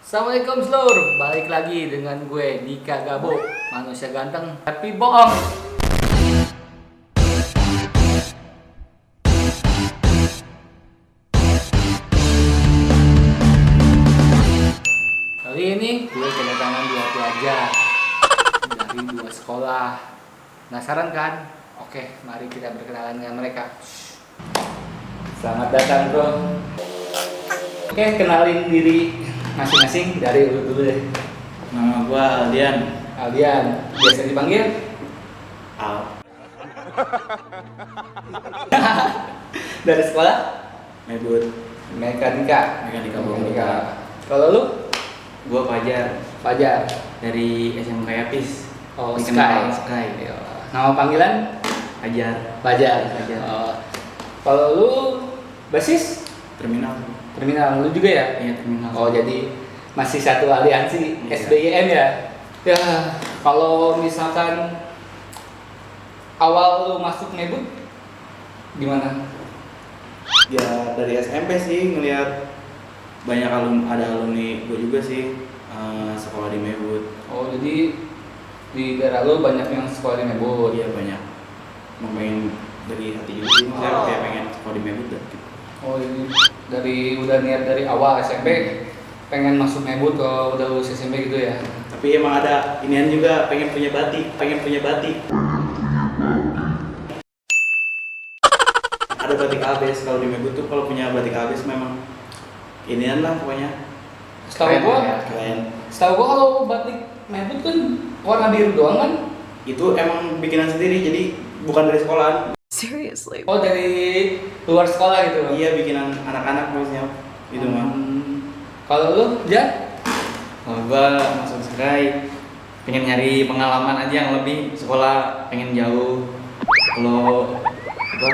Assalamualaikum seluruh, balik lagi dengan gue Dika Gabo, manusia ganteng tapi bohong. Kali ini gue kedatangan dua pelajar dari dua sekolah. Penasaran kan? Oke, mari kita berkenalan dengan mereka. Selamat datang bro. Oke, kenalin diri masing-masing dari lu dulu deh. Nama gua Aldian. Aldian, biasa dipanggil Al. dari sekolah Mebut. mekanika. Mekanika Mekanika. Kalau lu Gua Fajar Fajar. dari SMK Yapis. Oh, Dikenal Sky. Sky. Iya. Nama panggilan Fajar. Fajar. Fajar. Oh. Kalau lu basis Terminal. terminal, lu juga ya? Iya, terminal. Oh, jadi masih satu aliansi Iya. SBYM ya? Ya, kalau misalkan awal lu masuk Mebut gimana? Ya dari SMP sih ngelihat banyak ada alumni gua juga sih sekolah di Mebut. Oh, jadi di daerah lu banyak yang sekolah di Mebut. Iya banyak. Mau pengen dari hati juga sih, saya kayak pengen sekolah di Mebut dah. Gitu. Oh, jadi udah niat dari awal SMP pengen masuk Mebut kalau udah lulus SMP gitu ya? Tapi emang ada inian juga pengen punya batik. Ada batik abes kalau di Mebut tuh kalau punya batik abes memang inian lah pokoknya. Setahu gua kalau batik Mebut kan warna biru doang kan? Itu emang bikinan sendiri jadi bukan dari sekolahan. Seriously? Oh, dari luar sekolah gitu? Iya bikinan anak-anak maksudnya itu mah. Kalau lu, Jan? Kalau gua masuk Sky pengen nyari pengalaman aja yang lebih, sekolah pengen jauh. Kalau apa?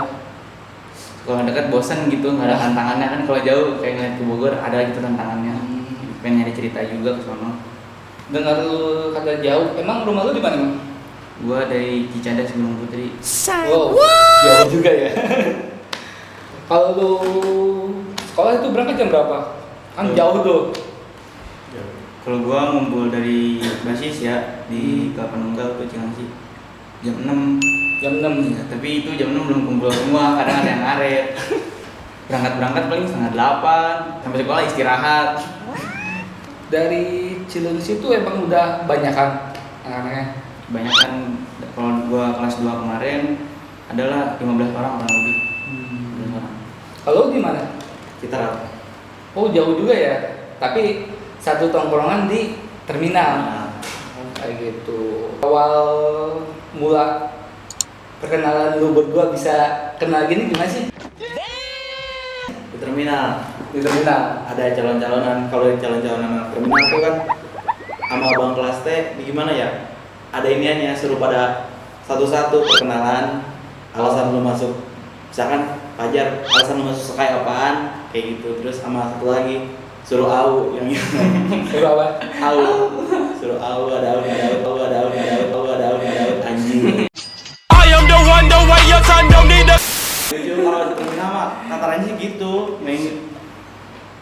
Kalau dekat bosan gitu, nggak ada tantangannya kan. Kalau jauh kayak ngeliat ke Bogor ada gitu tantangannya. Pengen nyari cerita juga ke sono. Dengar lu kata jauh, emang rumah lu di mana, Bang? Gua dari Cicadas Gunung Putri. Wow, jauh juga ya. Kalau lu sekolah itu berangkat jam berapa? Kan jauh tuh. Kalau gua ngumpul dari basis ya di Kapanunggal ke Cilengsi jam 6. Jam 6. Ya, tapi itu jam 6 belum kumpul semua, kadang ada yang ngaret. Berangkat paling setengah 8, sampai sekolah istirahat. Dari Cilengsi itu emang udah banyak kan anak-anaknya? Banyak kan, kalau gua kelas 2 kemarin adalah 15 orang kurang lebih. 15 orang. Kalau lu di mana? Kita Oh, jauh juga ya. Tapi satu tongkrongan di terminal. Oh, kayak gitu. Awal mula perkenalan lu berdua bisa kenal gini gimana sih? di terminal Di terminal. ada calon-calonan. Kalau calon-calonan anak terminal itu kan sama abang kelas teh gimana ya? Ada iniannya suruh pada satu-satu perkenalan, alasan lu masuk. Misalkan Fajar, alasan lu masuk Sky apaan? Kayak gitu. Terus sama satu lagi suruh au yang Suruh apa? au. Suruh au ada anjing. I am the one, the way your son don't need a. Jujur kalau di terminal mah tatarannya sih gitu.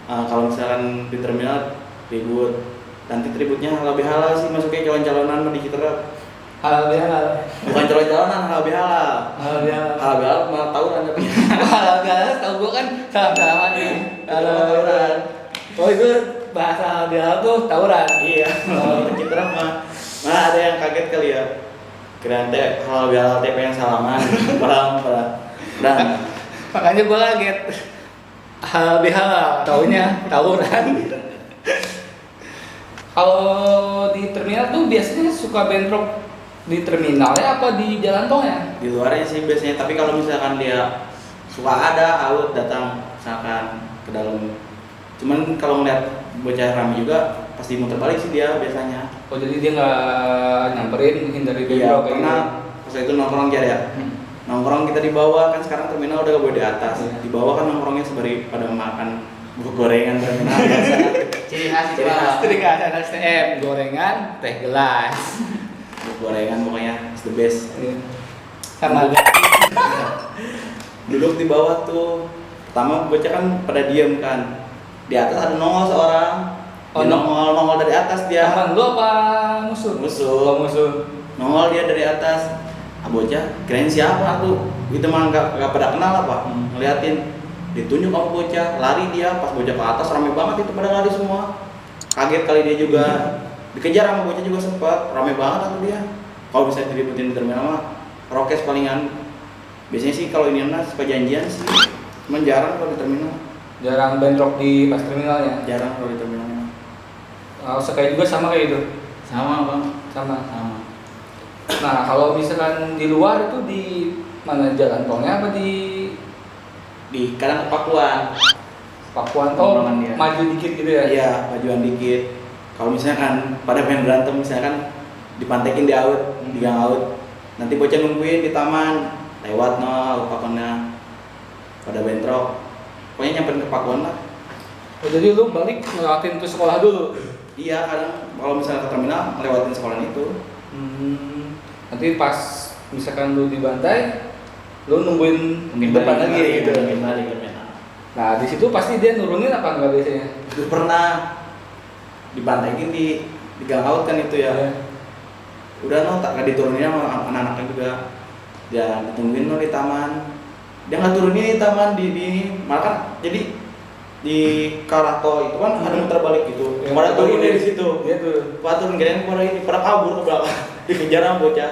Kalau misalkan di terminal ribut, nanti ributnya lebih halal sih masuknya calon-calonan di Citra. Halal bihalal. Bukan calon-calonan, halal bihalal. Halal bihalal. Halal bihalal malah tawuran tapi. Halal bihalal tahu gua kan salam-salaman nih. Tawuran. Oh, itu bahasa halal bihalal tuh tawuran. Iya, kalau di Citra mah ada yang kaget kali ya. Kirain teh halal bihalal teh pengen salaman. Padahal. Dan Makanya gua kaget. Halal bihalal, taunya tawuran. Kalau di terminal tuh biasanya suka bentrok di terminalnya apa di jalan tol ya? di luarnya sih biasanya, tapi kalau misalkan dia suka ada out datang misalkan ke dalam. Cuman kalau ngeliat bocah rame juga pasti muter balik sih dia biasanya. Oh, jadi dia nggak nyamperin, hindari Iya, bentrok kayak pernah gitu. pas itu nongkrong aja ya. Nongkrong kita di bawah kan, sekarang terminal udah gak boleh di atas. Iya. Di bawah kan nongkrongnya sembari pada makan gorengan terminal biasa. Ciri khas itu Ciri khas. Istri kan ada STM, gorengan, teh gelas. Gorengan pokoknya is the best. Sama Duduk di bawah tuh, pertama bocah kan pada diem kan. Di atas ada nongol seorang, Oh, Dia nongol dari atas dia. Teman lu apa musuh? Musuh. Oh, musuh. Nongol dia dari atas. Bocah, kirain siapa tuh? Itu mah nggak pada kenal apa? Ngeliatin, ditunjuk sama bocah, lari dia. Pas bocah ke atas rame banget itu pada lari semua. Kaget kali dia juga. Dikejar sama bocah juga sempat, rame banget tuh dia. Kalau bisa diliputin di terminal mah, rokes palingan. Biasanya sih kalau ini suka janjian sih, cuman jarang kalau di terminal. Jarang bentrok di pas terminalnya. Jarang kalau di terminal. Sekali juga sama kayak itu. Sama bang. Sama. Sama. Nah, kalau misalkan di luar itu di mana jalan tolnya apa di Kadang ke Pakuan. Pakuan tol Tongkrongan dia. maju dikit gitu ya? Iya, majuan dikit. Kalau misalnya kan pada pengen berantem, misalkan dipantekin di out, di gang out. Nanti bocah nungguin di taman, lewat no Pakuannya. Pada bentrok. Pokoknya nyamperin ke Pakuan lah. Oh, jadi lu balik ngelewatin ke sekolah dulu? Iya, kadang kalau misalnya ke terminal ngelewatin sekolah itu. Nanti pas misalkan lu dibantai, lu nungguin Mungkin depan balik, lagi gitu. mungkin balik terminal. Nah, di situ pasti dia nurunin apa enggak biasanya? Itu pernah dibantekin di gang out kan itu ya. Iya. Udah no, tak diturunin sama anak-anaknya juga. Dia ditungguin no di taman. Dia nggak turunin di taman di malah kan jadi di Karato itu kan ada muter balik gitu. Yang Pada turun turunin. dari situ. Iya tuh. Pada turun kirain pada kabur ke belakang. Dikejar sama bocah.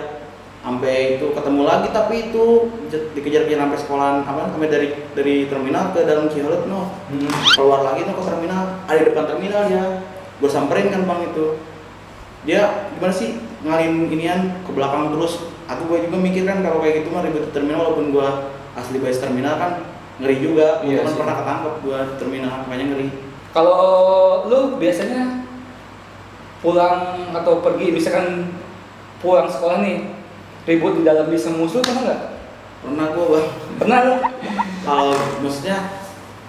Sampai itu ketemu lagi tapi itu dikejar-kejar sampai sekolahan sampai dari terminal ke dalam Ciholot no. Keluar lagi no ke terminal. Ada di depan terminal dia. Gue samperin kan bang itu. Dia gimana sih ngalihin inian ke belakang terus. Aku gue juga mikir kan kalau kayak gitu mah ribet di terminal walaupun gue asli base terminal kan ngeri juga. Iya Kan sih. pernah ketangkep gue di terminal makanya ngeri. Kalau lu biasanya pulang atau pergi, misalkan pulang sekolah nih, ribut di dalam bis sama musuh pernah nggak? Pernah gue bang. Pernah lu? Kalau maksudnya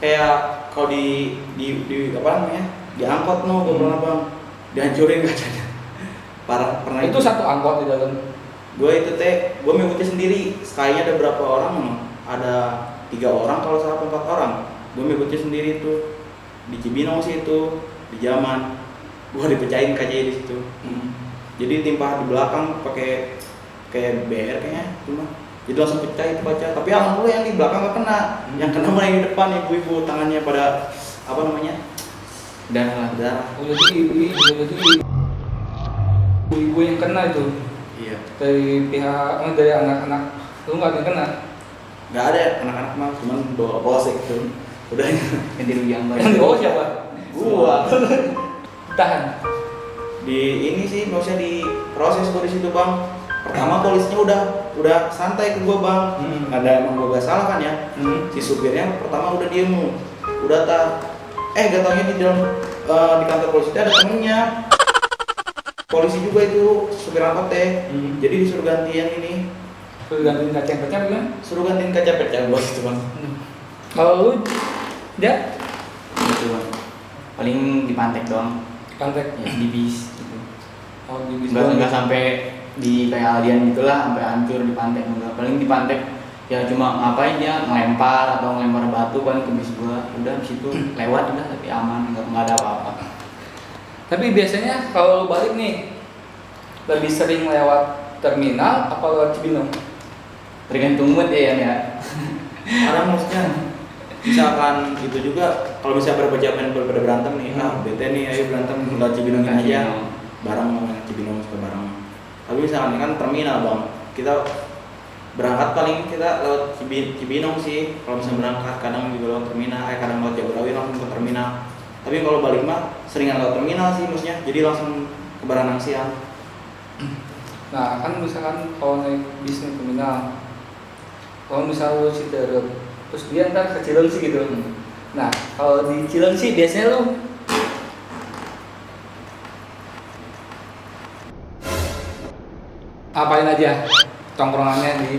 kayak kalau di apa namanya diangkot no gue pernah bang dihancurin kacanya. Parah pernah Itu satu angkot di dalam. Gue itu gue mengikuti sendiri. Sekalinya ada berapa orang no? Ada 3 orang kalau salah 4 orang. Gue mengikuti sendiri tuh di Cibinong sih itu di Jaman. Gue dipecahin kacanya di situ. Jadi timpah di belakang pakai kayak BR kayaknya cuma. Jadi langsung pecah itu kaca. Tapi alhamdulillah yang di belakang gak kena. Yang kena malah yang di depan ibu-ibu tangannya pada apa namanya? Darah. Darah. Oh, jadi ibu yang kena itu Iya. dari pihak dari anak-anak. Lu nggak ada yang kena? Nggak ada anak-anak mah cuman bawa polsek tuh. Udah Yang diruyang Yang di bawah siapa? gua Tahan. di ini sih maksudnya di proses gua di situ bang. Pertama polisinya udah santai ke gua bang. Ada emang gua gak salah kan ya. Si supirnya pertama udah diem, udah gak taunya di dalam di kantor polisi itu ada temennya. Polisi juga itu supir angkot teh. Jadi disuruh gantian ini, Suruh gantiin kaca yang pecah kan? suruh gantiin kaca pecah gua gitu bang. Kalau lu, dia Gitu bang. Paling dipantek doang. kontak. Ya, di bis gitu. Oh, di bis Enggak doang. sampai di kayak Aldian gitulah sampai hancur dipantek enggak. Paling dipantek ya cuma ngapain dia ngelempar atau ngelempar batu kan ke bis gua. Udah di situ lewat udah tapi aman enggak ada apa-apa. Tapi biasanya kalau lu balik nih, lebih sering lewat terminal apa lewat Cibinong? Tergantung mood ya. Karena maksudnya misalkan itu juga kalau bisa berpercayaan pada berantem nih, bete nih ayo berantem nggak Cibinongin aja, bareng sama Cibinong suka bareng. Tapi misalkan ini kan terminal bang, kita berangkat paling kita lewat Cibinong sih. Kalau misalnya berangkat kadang juga lewat terminal, kadang lewat Jagorawi langsung ke terminal. Tapi kalau balik mah seringan lewat terminal sih maksudnya, jadi langsung ke Baranang siang. Nah, kan misalkan kalau naik bis nih terminal, kalau misalnya lu Citerep, terus dia ntar ke Cilengsi gitu. Nah, kalau di Cilengsi biasanya lu apain aja tongkrongannya di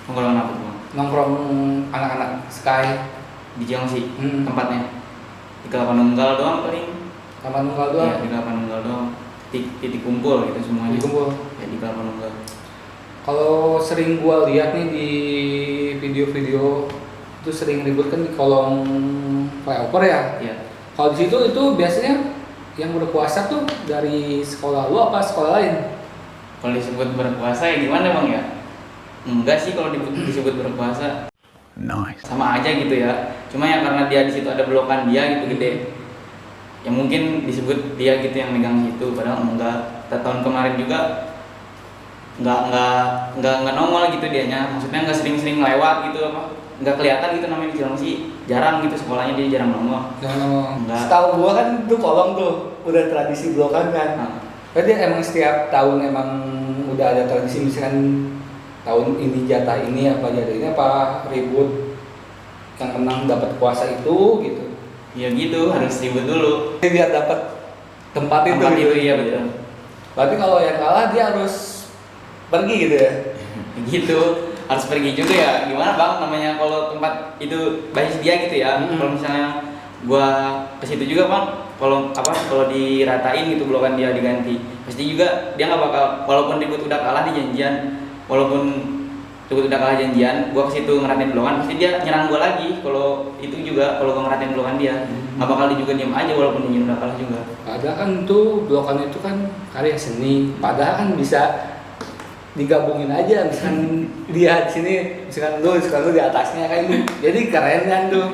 Nongkrong apa tuh bang? nongkrong anak-anak Sky Di Cilengsi tempatnya. Di Kelapa Nunggal doang paling. sama nunggal doang. Iya, di Kelapa Nunggal doang. Titik kumpul gitu semuanya. Dikumpul. Ya di Kelapa Nunggal. Kalau sering gua lihat nih di video-video itu sering ribut kan di kolong flyover ya. Iya. Kalau di situ itu biasanya yang berkuasa tuh dari sekolah lu apa sekolah lain? Kalau disebut berpuasa ya gimana bang ya? Enggak sih kalau disebut berpuasa. Nice. Sama aja gitu ya. Cuma ya karena dia di situ ada blokan dia gitu gede. Ya mungkin disebut dia gitu yang megang gitu. Padahal enggak. Tahun kemarin juga enggak nongol gitu dianya. Maksudnya enggak sering-sering lewat gitu apa? Enggak kelihatan gitu namanya di Cilengsi. Jarang gitu sekolahnya dia jarang nongol. Enggak. Setahu gua kan tuh kolong tuh udah tradisi blokan kan. Nah, Berarti emang setiap tahun emang udah ada tradisi misalkan tahun ini jatah ini apa jatah ini apa ribut yang menang dapat kuasa itu gitu. ya gitu harus ribut dulu. Biar dapat tempat itu. Tempat Gitu. itu iya betul. Berarti kalau yang kalah dia harus pergi gitu ya. Gitu harus pergi juga ya. Gimana bang namanya kalau tempat itu basis dia gitu ya. Kalau misalnya gua ke situ juga bang, kalau diratain gitu blokan dia diganti, pasti juga dia nggak bakal, walaupun ribut udah kalah di janjian, gua ke situ ngeratain blokan, pasti dia nyerang gua lagi. Kalau itu juga kalau gua ngeratain blokan dia, nggak bakal dia juga diam aja walaupun dia udah kalah juga. Padahal kan tuh blokan itu kan karya seni. Padahal kan bisa digabungin aja, misalkan dia di sini, misalkan lu di atasnya kan, jadi keren kan tuh.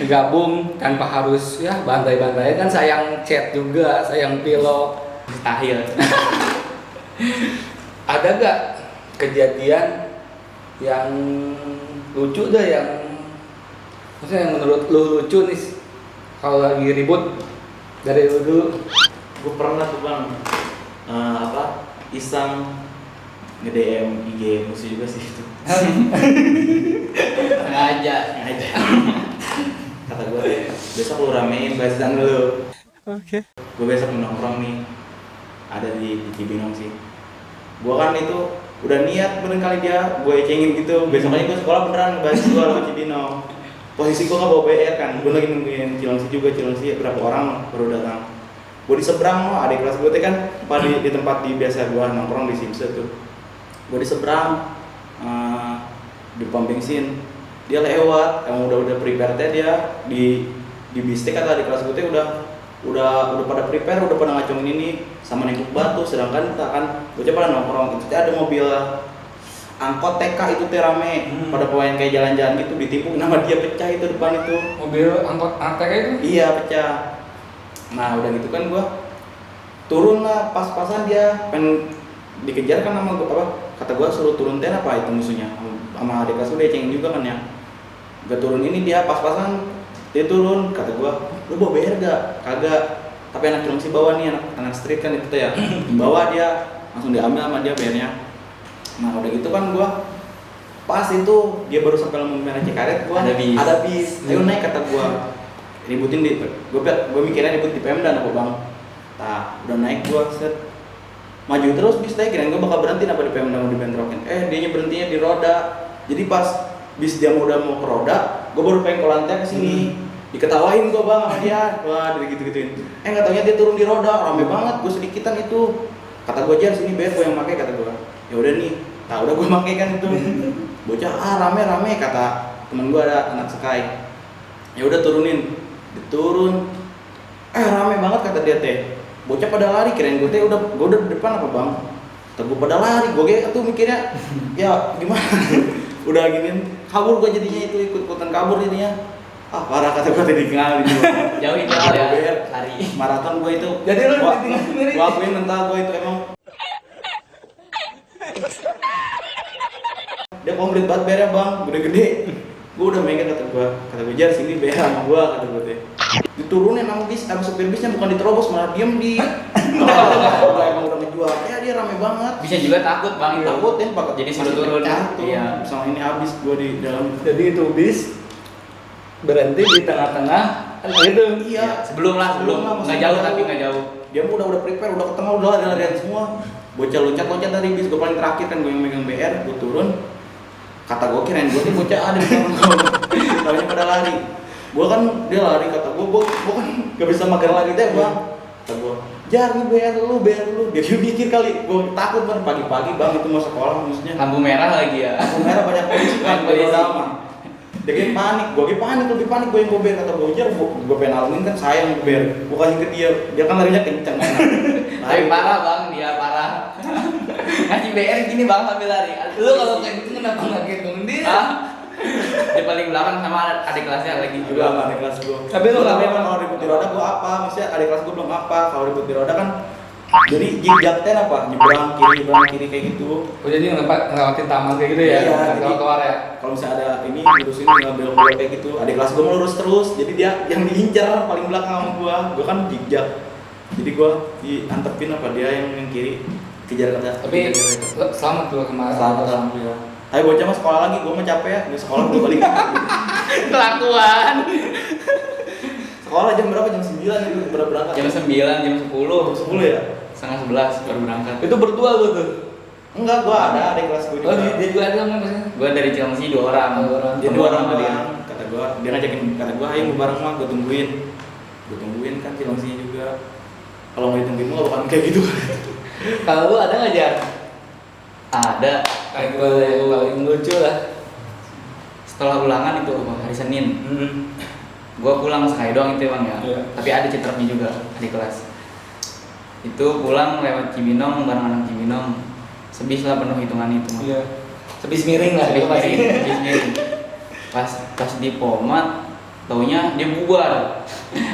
Gabung tanpa harus ya bantai-bantai kan, sayang chat juga, sayang pilot. Mustahil. Ada gak kejadian yang lucu dah yang maksudnya yang menurut lu lucu nih kalau lagi ribut dari lu dulu? Gue pernah tuh bang, iseng nge-DM IG musuh juga sih itu. Sengaja. Kata gue, besok lu ramein basisan dulu. Oke. Gue besok nongkrong nih, ada di Cibinong sih. Gue kan itu udah niat bener kali dia, gue cengin gitu. Besoknya gue sekolah beneran ngebahas gue sama Cibinong. Posisi gue nggak bawa BR kan, gue lagi nungguin Cilengsi berapa orang baru datang. Gue di seberang loh, adik kelas gue kan di tempat di biasa gue nongkrong di Simse tuh. Gue di seberang, di pom bensin. Dia lewat, emang udah prepare teh dia di bistik kata di kelas gue teh udah pada prepare, udah pada ngacungin ini sama nembok batu, sedangkan kita kan bocah pada nongkrong itu teh ada mobil angkot TK itu teh rame, pada pemain kayak jalan-jalan gitu ditipu, nama dia pecah itu depan itu. Mobil angkot ATK itu? Iya pecah. Nah udah gitu kan gua turun lah pas-pasan dia pengen dikejar kan sama gua, kata gua suruh turun teh apa itu musuhnya sama adik kelas udah cengin juga kan ya. Gak turun ini dia pas-pasan dia turun, kata gua lu bawa BR gak? Kagak, tapi anak Cilengsi bawa nih, anak street kan itu tuh ya. Bawa dia, langsung diambil sama dia BR-nya. Nah udah gitu kan gua pas itu dia baru sampai lampu merah Cikaret, gua ada bis. Ayo naik kata gua. Ributin di gua mikirnya ribut di Pemda apa bang. Nah udah naik gua set maju terus bis teh, kirain gua bakal berhenti apa di Pemda mau dibentrokin. Dianya berhentinya di roda. Jadi pas bis dia udah mau ke roda, gue baru pengen kolantai ke sini. Diketawain gue bang sama dia, wah gitu-gituin. Nggak taunya dia turun di roda, rame banget, gue sedikitan itu. Kata gue aja sini biar gue yang pakai, kata gue. Ya udah nih, nah udah gue pakai kan itu. Bocah rame kata temen gue ada anak Sky. Ya udah turunin, diturun. Rame banget kata dia teh. Bocah pada lari, kirain gue udah di depan apa bang? Kata gue pada lari, gue kayak tuh mikirnya, ya gimana? Udah giniin kabur gue jadinya, itu ikut-ikutan kabur jadinya. Parah kata gue tadi kenal gitu. Jauh itu ya lari maraton gue itu. Jadi lu ditinggal sendiri. Gua akuin mental gue itu emang. Dia komplit banget BR bang, gede-gede. Gue udah megang kata gue jar sini BR sama gue kata gue teh. Diturunin sama supir bisnya, bukan diterobos malah diem di. Emang udah ngejual. Dia rame banget. bisa juga takut bang, Takutin pak. jadi suruh turun. Iya. Sama ini habis gue di dalam. Jadi itu bis berhenti di tengah-tengah gitu. Iya. Sebelum nggak jauh tapi nggak jauh. Dia udah prepare, udah ketemu, udah lari-larian semua. Bocah loncat dari bis, gue paling terakhir kan, gue yang megang BR, gue turun. Kata gue kirain gue nih bocah ada di belakang gue. Taunya pada lari. Gue kan dia lari, kata gue kan gak bisa mager lari deh bang. Kata gue, jar nih BR lu. Dia mikir kali, gue takut banget pagi-pagi bang itu mau sekolah maksudnya. Lampu merah lagi ya. Lampu merah banyak polisi kan, gue lama. Dia kayak panik, lebih panik gue yang gober kata Bojar, gue pengen alamin kan sayang gober, gue kasih ke dia kan larinya kenceng. Tapi parah bang, dia parah. Ngasih BR gini bang sambil lari. Lu kalau kayak gitu kenapa nggak gendong dia? Ah, dia paling belakang sama adik kelasnya lagi Juga juga. sama adik kelas gue. Tapi lu nggak memang kalau ribut di roda gue apa? Misalnya adik kelas gue belum apa. Kalau ribut di roda kan, jadi zigzag ten apa? Nyebrang kiri kayak gitu. Oh jadi ngelewatin taman kayak gitu ya? Iya, Nggak jadi- keluar ya? Kalau misalnya ada ini lurus ini nggak belok kayak gitu. Adik kelas gue lurus terus, jadi dia yang diincar paling belakang sama gue. Gue kan zigzag. Jadi gue diantepin apa dia yang kiri kejar kata. Tapi selamat dulu kemarin. Selamat alhamdulillah. Ayo bocah mah sekolah lagi, gue mau capek ya. Di sekolah gue balik. Kelakuan. Sekolah jam berapa? Jam 9 itu berangkat. Jam 9, jam 10, 10 ya? setengah 11 baru berangkat. Itu berdua lu tuh. Enggak, gua ada adik kelas gue Oh dia juga ada sama maksudnya? Gue dari Cilengsi 2 orang. Dua orang. Dia Dua orang sama sama dia. kata gua, dia ngajakin kata gua, ayo bareng mah, gua tungguin kan Cilengsinya juga. Kalau nggak ditungguin mah bukan kayak gitu. Kalau lu ada nggak Jar? Ada. Kayak gue yang paling lucu lah. Setelah ulangan itu hari Senin. Gue pulang sekali doang itu bang ya. Iya. Tapi ada citranya juga di kelas. Itu pulang lewat Cibinong bareng anak Cibinong. Sebis lah penuh hitungan itu mah. Iya. Sebis miring lah. Sebis itu pasti. miring, sebis miring. Pas di Pomat, taunya dia bubar.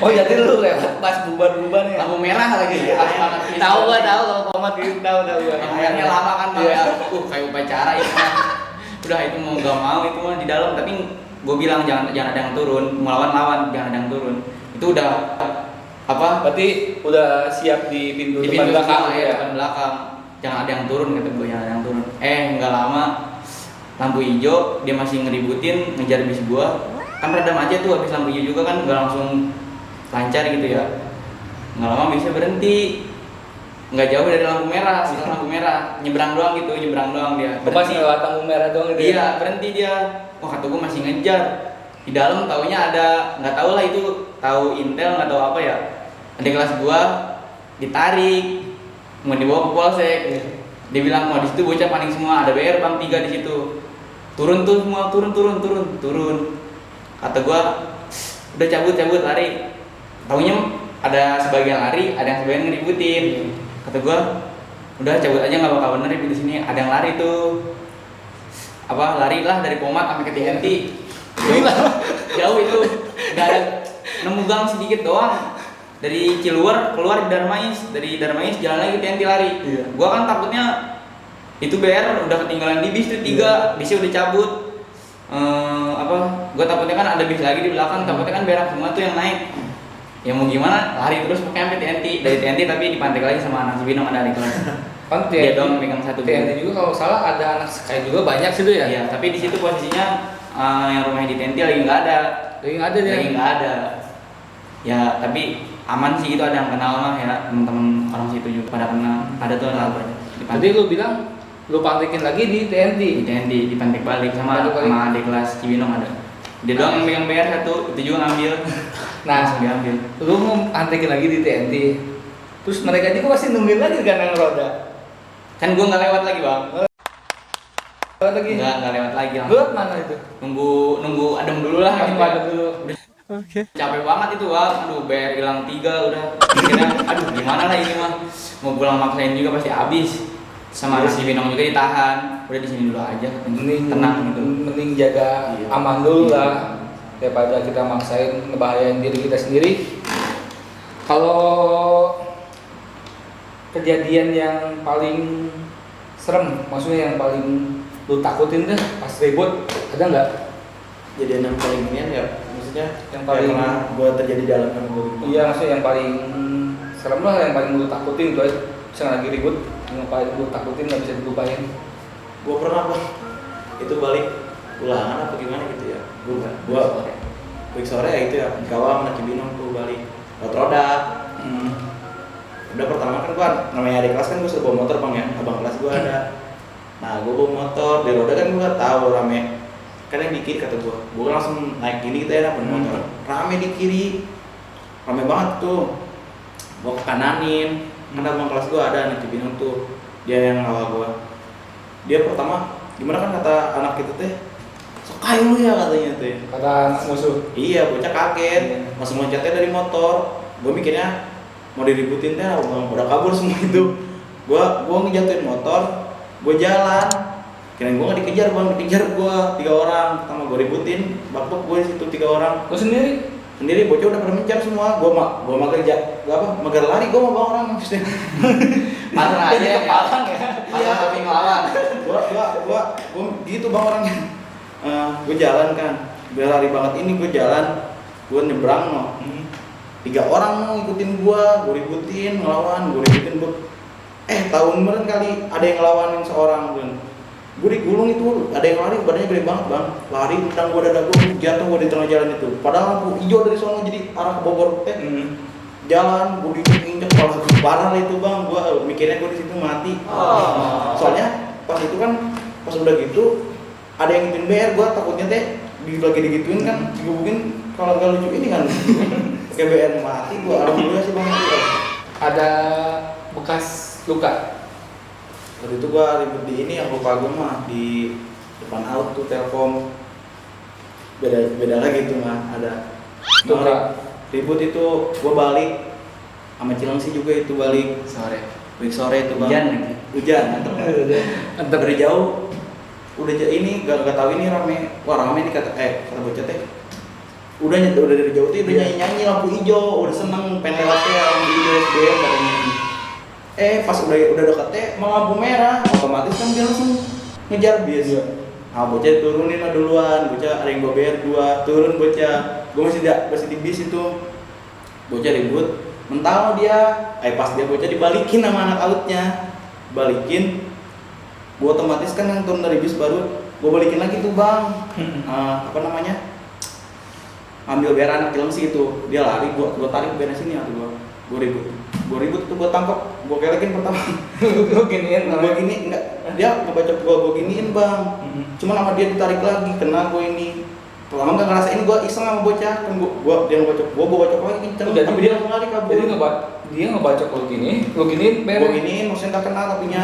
Oh jadi lu lewat pas bubar-bubar ya? Lampu merah lagi. Pas banget pistol. Tahu gua tahu kalau komat gitu tahu gua. Mainnya lama kan bang Iya. ya. Kayak upacara itu mah. Udah itu mau gak mau itu mah di dalam, tapi gue bilang jangan ada yang turun, mau lawan jangan ada yang turun. Itu udah apa? Berarti udah siap di pintu Di depan pintu belakang belakang ya, ya? depan belakang. Jangan ada yang turun kata gue, jangan ada yang turun. Nggak lama lampu hijau dia masih ngeributin ngejar bis gua. Kan redam aja tuh habis lampu hijau juga kan nggak langsung lancar gitu ya. Nggak lama bisa berhenti. Nggak jauh dari lampu merah, setelah lampu merah nyebrang doang dia. Pas lewat lampu merah doang gitu. Iya, berhenti dia. Wah, kata gue masih ngejar. Di dalam taunya ada, nggak tahu lah itu, tahu intel nggak tahu apa ya. Adik kelas gua ditarik, mau dibawa ke polsek. Dia bilang mau di situ bocah paling semua, ada BR bang 3 di situ. Turun tuh semua, turun. Kata gua udah cabut lari. Taunya ada sebagian lari, ada yang sebagian ngeributin. Kata gua udah cabut aja nggak bakal bener di sini. Ada yang lari tuh. Apa lari lah dari Pomat sampai ke TNT. Jauh itu. Nggak ada nemu gang sedikit doang. Dari Ciluar keluar di Darmais jalan lagi ke TNT lari. Iya. Gua kan takutnya itu BR udah ketinggalan di bis tuh 3, bisnya udah cabut. Gua takutnya kan ada bis lagi di belakang, takutnya kan berak semua tuh yang naik. Ya mau gimana, lari terus pakai sampai TNT. Dari TNT tapi dipantek lagi sama anak Cibinong ada adik kelas. Kan Dia doang pegang satu TNT juga kalau salah ada anak Sky juga banyak sih tuh ya. Iya, tapi di situ posisinya yang rumahnya di TNT lagi nggak ada. Lagi nggak ada dia. Lagi nggak ada. Ya, tapi aman sih itu ada yang kenal mah ya, teman-teman orang situ juga pada kenal. Ada tuh anak Tadi lu bilang lu pantekin lagi di TNT. di TNT dipantek balik sama adik kelas Cibinong ada. Dia doang yang pegang BR satu, itu juga ngambil. Nah, Langsung diambil. lu mau pantekin lagi di TNT. Terus mereka juga pasti nungguin lagi kan yang roda. Kan gua nggak lewat lagi bang. Lewat lagi. Nggak lewat lagi Lu langsung. lewat mana itu? Nunggu adem dulu lah. Nunggu adem dulu. Capek banget itu bang, aduh BR hilang 3 udah. Akhirnya, aduh gimana lah ini mah. Mau pulang maksain juga pasti habis. Sama Iya. si Binong juga ditahan. Udah di sini dulu aja katanya. Tenang gitu. Mending jaga Iya. aman dulu Iya. lah daripada kita maksain ngebahayain diri kita sendiri. Kalau kejadian yang paling serem, maksudnya yang paling lu takutin deh pas ribut, ada nggak? Jadi yang paling inian ya, maksudnya Yang paling- pernah gua terjadi dalam kan gua. Iya, maksudnya yang paling serem lah, yang paling lu takutin itu aja. Misalnya lagi ribut, yang paling lu takutin nggak bisa dilupain. Gua pernah Bang, itu balik ulangan apa gimana gitu ya. Gua week sore ya itu ya, kawam anak Cibinong tuh balik lewat roda. Udah pertama kan gua namanya adik kelas kan gua suruh bawa motor Bang ya, abang kelas gua ada. Nah gua bawa motor di roda kan gua tahu rame. Kan yang di kiri kata gua langsung naik gini gitu ya naik motor. Rame di kiri, rame banget tuh. Gua ke kananin, kan abang kelas gua ada anak Cibinong tuh, dia yang ngawal gua. Dia pertama gimana kan kata anak itu teh, sok kayu lu ya katanya tuh ya. Kata musuh. Iya, bocah kaget, langsung loncatnya dari motor. Gue mikirnya mau diributin teh, udah kabur semua itu. Gue ngejatuhin motor, gue jalan. Kirain gue nggak dikejar, bang, dikejar gue 3 orang. Pertama gue ributin, bakbak gue di situ 3 orang. Lu sendiri Bocah udah pada mencar semua. Gue mager lari, gue mau bawa orang maksudnya. Parah aja ya, kepalang ya. iya tapi ngelawan. Gue gitu bang orangnya. Gue jalan kan, gue lari banget ini, gue jalan, gue nyebrang no. 3 orang mau ngikutin gue ributin, ngelawan, gue ributin. Tahun kemarin kali ada yang ngelawanin seorang kan. Gue digulung itu, ada yang lari badannya gede banget bang, lari tentang gue dada gue, jatuh gue di tengah jalan itu. Padahal lampu hijau dari sono jadi arah ke Bogor. Jalan, gue diinjek kepala gue parah itu bang, gue mikirnya gue di situ mati. Soalnya pas itu kan, pas udah gitu ada yang ngikutin BR, gue takutnya teh lagi digituin kan, digebukin kalau nggak lucu ini kan, kayak BR mati. Gue alhamdulillah sih bang. Ada bekas luka. Waktu itu gue ribut di ini, yang lupa gue mah di depan out tuh Telkom. Beda lagi tuh mah ada. Luka. Ribut itu gue balik sama Cilengsi juga itu balik sore itu bang. Hujan. Antar dari jauh. Udah ini gak tahu ini rame nih kata bocah teh. Udah dari jauh tuh udah nyanyi lampu hijau, udah seneng pengen lewatnya lampu hijau SBM katanya. Pas udah deket teh mau lampu merah, otomatis kan dia langsung ngejar biasa. Bocah turunin lah duluan, bocah ada yang gue bayar 2, turun bocah. Gue masih di bis itu. Bocah ribut, mental dia. Pas dia bocah dibalikin sama anak outnya. Balikin, gue otomatis kan yang turun dari bis baru, gue balikin lagi tuh bang. Ambil bayar anak Cilengsi itu, dia lari, gue tarik bayar sini atau gue ribut tuh gue tangkap, gue kelekin pertama. Gue giniin. Gue gini enggak, dia ngebacok gue giniin bang. Cuman sama dia ditarik lagi, kena gue ini. Pertama nggak ngerasain, gue iseng sama bocah, kan dia ngebacok, gue bacok lagi kenceng. Tapi dia langsung lari kabur. Jadi dia ngebacok lu giniin, gue giniin, maksudnya tak kena tapinya.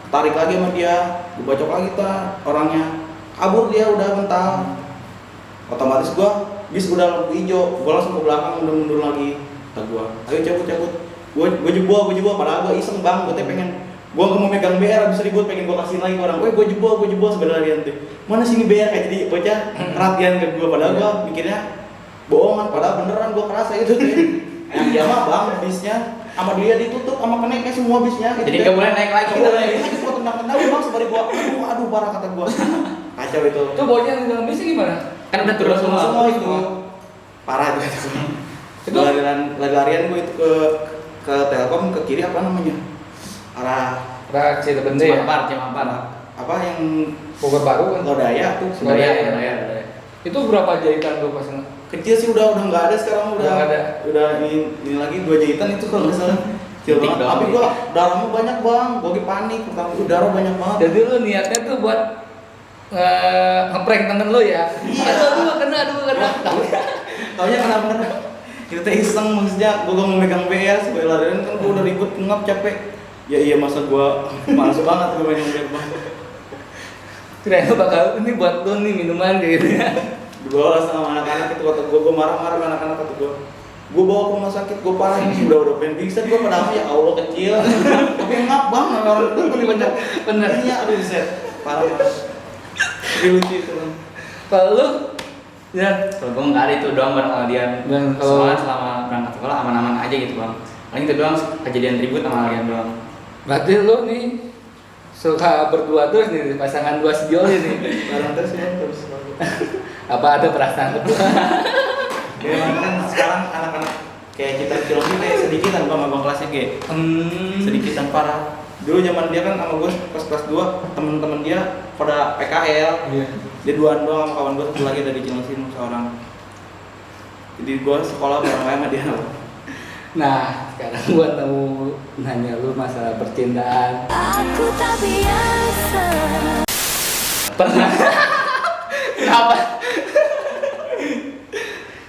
Tarik lagi sama dia, gue bacok lagi tuh orangnya. Kabur dia udah mental. Otomatis gue bis udah lampu hijau, gue langsung ke belakang mundur lagi. Kata gue, ayo cabut. Gue jebol, padahal gue iseng bang, gue pengen, gue gak mau megang BR, abis ribut pengen gue kasihin lagi ke orang. Gue jebol sebenarnya nanti. Mana sini BR kayak jadi bocah perhatian ke gue, padahal gue mikirnya bohongan, padahal beneran gue kerasa itu tuh. Yang dia mah bang, bisnya sama dia ditutup sama keneknya semua bisnya. Jadi nggak boleh naik lagi gitu lagi. Gue tendang bang sebari gue, aduh parah kata gue. Kacau itu. Itu bocah yang di dalam bisnya gimana? Kan udah turun semua itu. Parah itu. Itu lari-larian gue itu ke Telkom ke kiri apa namanya? Arah Cilebende ya? Cimampar. Apa yang Bogor Baru kan? Lodaya tuh. Lodaya. Itu berapa jahitan tuh pas? Kecil sih udah nggak ada sekarang Udah nggak ada. Udah ini lagi 2 jahitan itu kalau nggak salah. Kecil banget. Tapi gua darahnya banyak bang, gua panik. Pertama itu darah banyak banget. Jadi lu niatnya tuh buat ngeprank temen lu ya? Aduh kena. Taunya kena bener. Kita teh iseng maksudnya, gua mau megang BR sebagai larian kan gua udah ribut ngap capek. Ya iya masa gua males banget gua megang BR bang. Kira-kira bakal ini buat lu nih minuman gitu ya? Dibawa sama anak-anak itu kata gua marah-marah sama anak-anak kata gua bawa ke rumah sakit, gua parah ini udah pengen pingsan gua padahal ya Allah kecil. Tapi ngap bang orang itu benernya aduh set parah. Tapi lucu itu bang. Kalau lu? Ya, kalau gue nggak ada itu doang bareng sama dia. Dan kalau Soalnya selama berangkat sekolah aman-aman aja gitu bang. Paling itu doang kejadian ribut sama kalian doang. berarti lu nih suka berdua terus nih pasangan 2 sejoli nih. Barang terus ya terus. Apa ada perasaan berdua? Ya kan sekarang anak-anak kayak kita film ini kayak sedikitan bang abang kelasnya kayak sedikitan parah. Dulu zaman dia kan sama gue pas kelas 2 temen-temen dia pada PKL. Iya. Dia duaan doang sama kawan gue satu lagi dari Cilengsi seorang. Jadi gue sekolah bareng sama dia. Nah, sekarang gua mau nanya lu masalah percintaan. Aku tak biasa. Pernah? Kenapa?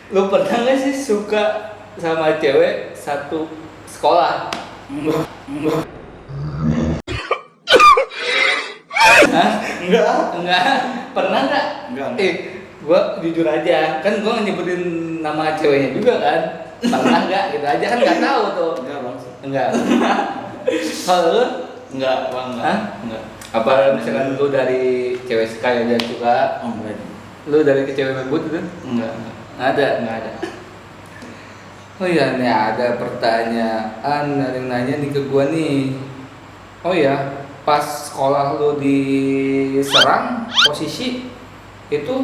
Lu pernah nggak sih suka sama cewek satu sekolah? Enggak. Hah? Enggak. Enggak. Pernah nggak? Enggak. Gua jujur aja, kan gua nyebutin nama ceweknya juga kan. Pernah nggak gitu aja kan nggak tahu tuh. Enggak bang. Enggak. Kalau lu Enggak, Bang, enggak. Hah? Enggak. apa misalkan lu dari cewek sekaya dan suka, Oh enggak. lu dari ke cewek membut gitu? Enggak. Nggak ada. Enggak ada. Oh iya nih ada pertanyaan ada yang nanya nih ke gua nih. Oh iya, pas sekolah lu diserang posisi itu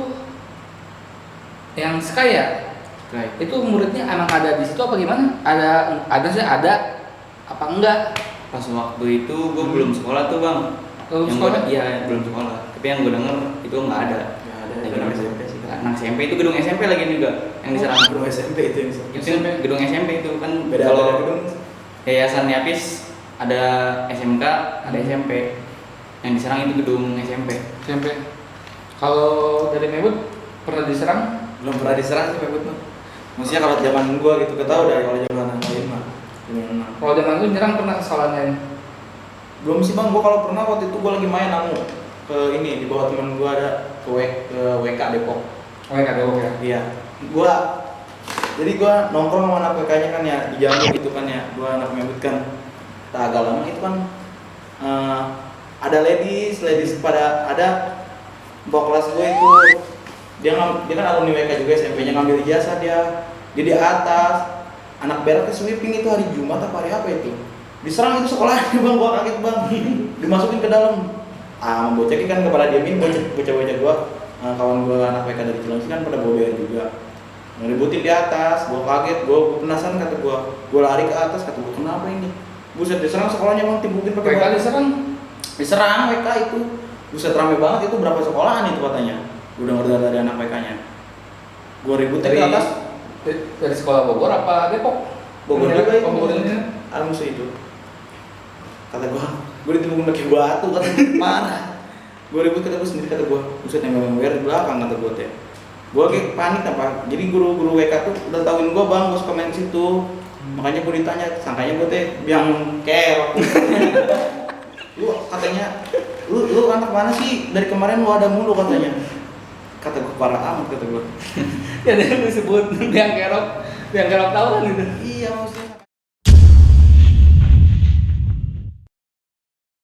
yang sekaya Baik. itu muridnya emang ada di situ apa gimana? Ada sih ada apa enggak? Pas waktu itu gue belum sekolah tuh, Bang. Belum Yang sekolah? Iya, belum sekolah. Tapi yang gue denger itu nggak ada. Enggak ada. Lagi Gedung anak SMP sih. Anak SMP itu gedung SMP lagi juga yang diserang. Gedung SMP itu yang Itu gedung SMP itu kan beda kalau gedung. Yayasan Yapis ada SMK, ada SMP. Yang diserang itu gedung SMP. SMP. Kalau dari Mebut pernah diserang? Belum pernah diserang sih Pebut mah. Maksudnya kalau zaman gua gitu ketahu dari kalau zaman yang lain mah. Kalau zaman lu nyerang pernah ke sekolah lain? Belum sih bang, gua kalau pernah waktu itu gua lagi main namu ke ini di bawah teman gua ada ke WK Depok. Oh ya kata ya. Iya. Jadi gua nongkrong sama anak WK-nya kan ya di Jambu gitu kan ya. Gua anak Mebut kan. Tak agak lama itu kan ada ladies pada ada mbak kelas gue itu dia kan alumni WK juga SMP-nya ngambil ijazah dia di atas anak berak ke sweeping itu hari Jumat apa hari apa itu diserang itu sekolahnya bang, gua kaget bang dimasukin ke dalam membocekin kan kepala diamin bocah-bocah gua kawan gua anak WK dari Cilengsi kan pada bawa BR juga ngeributin di atas, gua kaget, gua penasaran kata gua lari ke atas kata gua kenapa ini buset diserang sekolahnya bang timbukin pakai WK batu. diserang? WK itu buset rame banget itu berapa sekolahan itu katanya gue denger dari anak WK-nya gue ribut Dari ke atas dari sekolah Bogor apa Depok? Bogor Yang juga itu Bogor ini. Almus itu kata gue ditimbukin pakai batu kata marah gue ribut kata gue sendiri kata gue buset yang ngewer di belakang kata gue teh gue kayak panik apa jadi guru WK tuh udah tauin gue bang gue suka main situ makanya gue ditanya sangkanya gue teh yang kerok lu katanya lu anak mana sih dari kemarin lu ada mulu katanya kata gue parah amat kata gue Ya dia disebut yang kerok tahu kan gitu. iya maksudnya